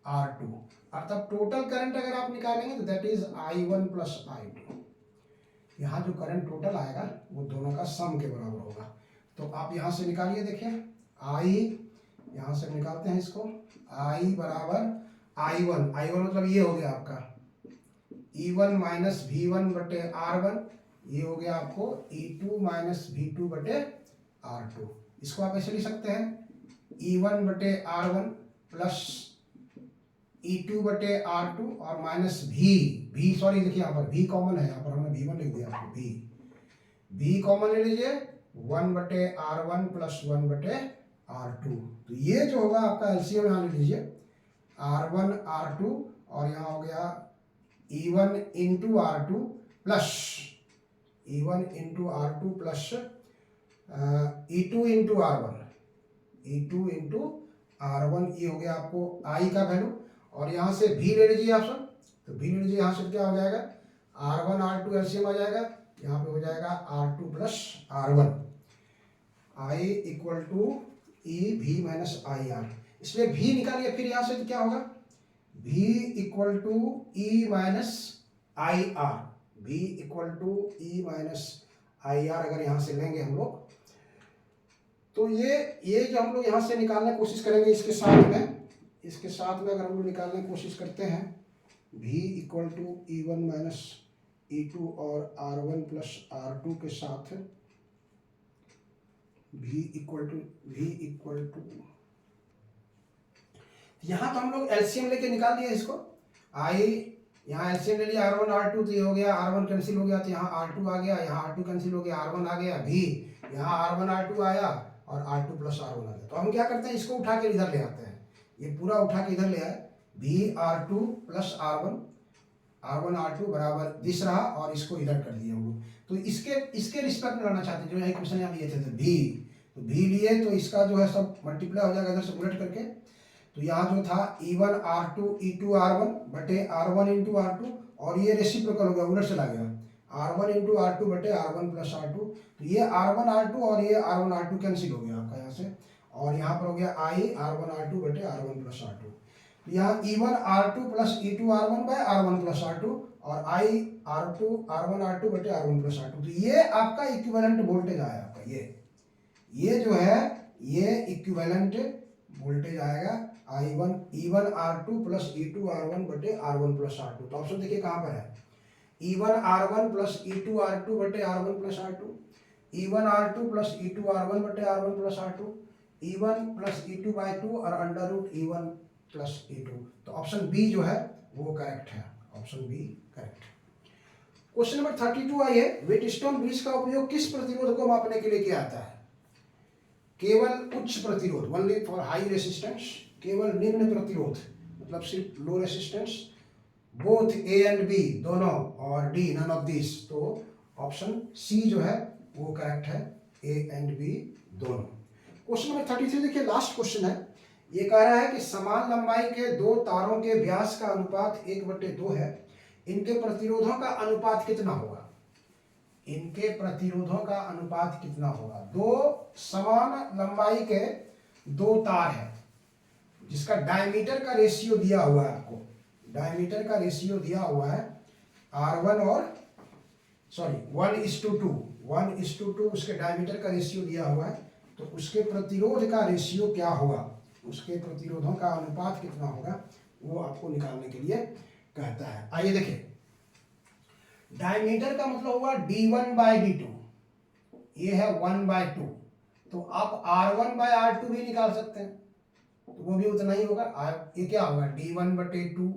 R2, अर्थात टोटल करंट अगर आप निकालेंगे तो दैट इज I1 + I2। यहाँ जो करंट टोटल आएगा वो दोनों का सम के बराबर होगा। तो आप यहाँ से निकालिए, देखिए I, यहाँ से निकालते हैं इसको, I बराबर I1 मतलब ये हो गया आपका E1 - V1 बटे R1, ये हो गया आपको E2 - V2 बटे R2। इसको आप ऐसे लिख सकते हैं E1 बटे R1 प्लस E2 बटे R2 और माइनस V सॉरी देखिए यहाँ पर V कॉमन है, यहाँ पर हमने V1 लिख दिया आपको, V कॉमन ले लीजिए, 1 बटे R1 प्लस 1 बटे R2। तो ये जो होगा आपका LCM यहाँ ले लीजिए, R1 R2 और यहाँ हो गया E1 × R2 plus E1 × R2 plus E2 × R1, E2 × R1, ये हो गया आपको I का वैल्यू। और यहाँ से V ले लीजिए आप सब, तो V ले लीजिए, यहाँ से क्या हो जाएगा R1 R2 LCM आ जाएगा, यहाँ पे हो जाएगा R2 plus R1, I = EV - IR। इसलिए V निकालिए, फिर यहाँ से तो क्या होगा V = E - IR, V = E - IR अगर यहाँ से लेंगे हम लोग, तो ये जो हम लोग यहाँ से निकालने की कोशिश करेंगे इसके साथ में अगर हम लोग निकालने की कोशिश करते हैं V equal to E1 minus E2 और R1 प्लस R2 के साथ V इक्वल टू यहाँ तो हम लोग एलसीएम लेके निकाल दिया इसको। यहाँ एलसीएम ले लिया R1 R2, तो ये हो गया R1 कैंसिल हो गया, तो यहाँ R2 आ गया, यहाँ R2 कैंसिल हो गया, R1 आ गया, भी यहाँ R1 R2 आया और R2 प्लस R1 आ गया। तो हम क्या करते हैं, इसको उठा के इधर ले आते हैं, ये पूरा उठा के इधर ले आए, भी R2 प्लस R1 R2 बराबर दिस रहा और इसको इधर कर दिए हम लोग। तो इसके रिस्पेक्ट में लाना चाहते हैं, जो यहाँ क्वेश्चन यहाँ लिए थे भी लिए, तो इसका जो है सब मल्टीप्लाई हो जाएगा इधर से उलट करके। तो यहाँ जो था E1 R2 E2 R1 बटे R1 इंटू R2, और ये रेसिप्रोकल हो गया, उलट चला गया, R1 इंटू R2 बटे R1 प्लस R2। तो ये R1 R2 और ये R1 R2 कैंसिल हो गया आपका यहाँ से, और यहाँ पर हो गया I R1 R2 बटे R1 प्लस R2। तो यहाँ E1 R2 plus E2 R1 bye R1 plus R2 और I R1 R2 बटे R1 प्लस R2। तो ये आपका इक्विवेलेंट वोल्टेज आया आपका, ये जो है ये इक्विवेलेंट वोल्टेज आएगा E1 R2 plus E2 R1 बटे R1 प्लस R2। तो ऑप्शन देखिए कहाँ पर है, E1 R1 plus E2 R2 बटे R1 plus R2, E1 R2 plus E2 R1 बटे R1 plus R2, E1 plus E2 by 2 और under root E1 plus E2। तो ऑप्शन बी जो है वो करेक्ट है, option B correct. Question number 32 आइए, व्हीटस्टोन ब्रिज का उपयोग किस प्रतिरोध को मापने के लिए किया जाता है? केवल उच्च प्रतिरोध, ओनली फॉर हाई रेसिस्टेंस, केवल निम्न प्रतिरोध मतलब सिर्फ low resistance, both A and B दोनों, और डी नन ऑफ दिस। तो ऑप्शन सी जो है वो करेक्ट है, ए एंड बी दोनों। क्वेश्चन नंबर 33 देखिए, लास्ट क्वेश्चन है। ये कह रहा है कि समान लंबाई के दो तारों के व्यास का अनुपात 1/2 है, इनके प्रतिरोधों का अनुपात कितना होगा? इनके प्रतिरोधों का अनुपात कितना होगा? दो समान लंबाई के दो तार है जिसका डायमीटर का रेशियो दिया हुआ है, आपको डायमीटर का रेशियो दिया हुआ है R1 और 1:2 उसके डायमीटर का रेशियो दिया हुआ है। तो उसके प्रतिरोध का रेशियो क्या होगा, उसके प्रतिरोधों का अनुपात कितना होगा, वो आपको निकालने के लिए कहता है। आइए देखें, डायमीटर का मतलब हुआ D1/D2, ये है 1/2, तो आप R1/R2 भी निकाल सकते हैं, तो वो भी उतना ही होगा। ये क्या होगा, D1/2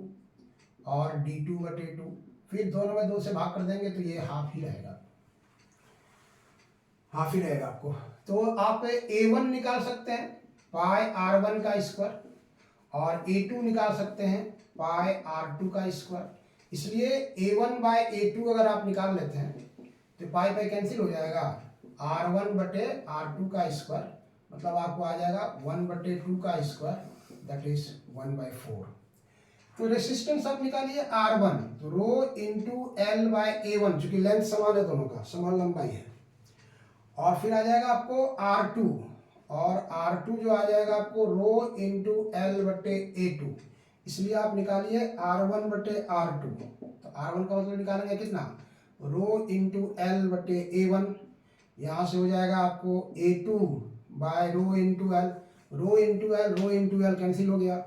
और D2/2, फिर दोनों में 2 से भाग कर देंगे तो ये हाफ ही रहेगा आपको। तो आप A1 निकाल सकते हैं पाई R1 का स्क्वायर, और A2 निकाल सकते हैं पाई R2 का स्क्वायर। इसलिए A1/A2 अगर आप निकाल लेते हैं तो पाई पाई कैंसिल हो जाएगा, R1/R2 का स्क्वायर मतलब आपको आ जाएगा 1/2 का स्क्वायर, दैट इज 1/4। तो रेसिस्टेंस आप निकालिए R1, तो रो इंटू L/A1, चूंकि लेंथ समान है, दोनों का समान लंबाई है, और फिर आ जाएगा आपको R2, और R2 जो आ जाएगा आपको रो इंटू L/A2। इसलिए आप निकालिए R1/R2, तो R1 का मतलब निकालेंगे कितना, रो इंटू L/A1, यहाँ से हो जाएगा आपको A2 bye rho into L cancel हो गया,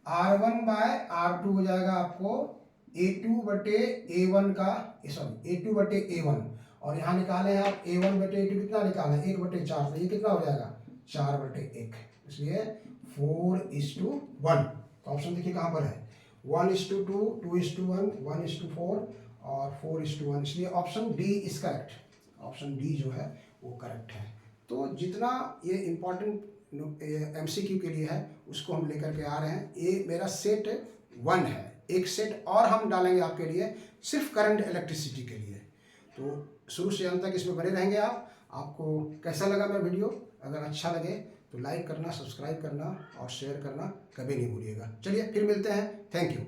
R1/R2 हो जाएगा आपको A2/A1 और यहाँ निकाले हैं आप A1/A2 कितना निकाले, 1/4, तो ये कितना हो जाएगा 4/1, इसलिए 4:1। तो ऑप्शन देखिए कहाँ पर है, 1:2, 2:1, 1:4 और 4:1, इसलिए option D is correct, option D जो है वो करेक्ट है। तो जितना ये इम्पोर्टेंट MCQ के लिए है उसको हम लेकर के आ रहे हैं। ये मेरा सेट 1 है, एक सेट और हम डालेंगे आपके लिए सिर्फ करंट इलेक्ट्रिसिटी के लिए। तो शुरू से अंत तक इसमें बने रहेंगे आप। आपको कैसा लगा मेरा वीडियो? अगर अच्छा लगे तो लाइक करना, सब्सक्राइब करना और शेयर करना कभी नहीं भूलिएगा। चलिए फिर मिलते हैं, थैंक यू।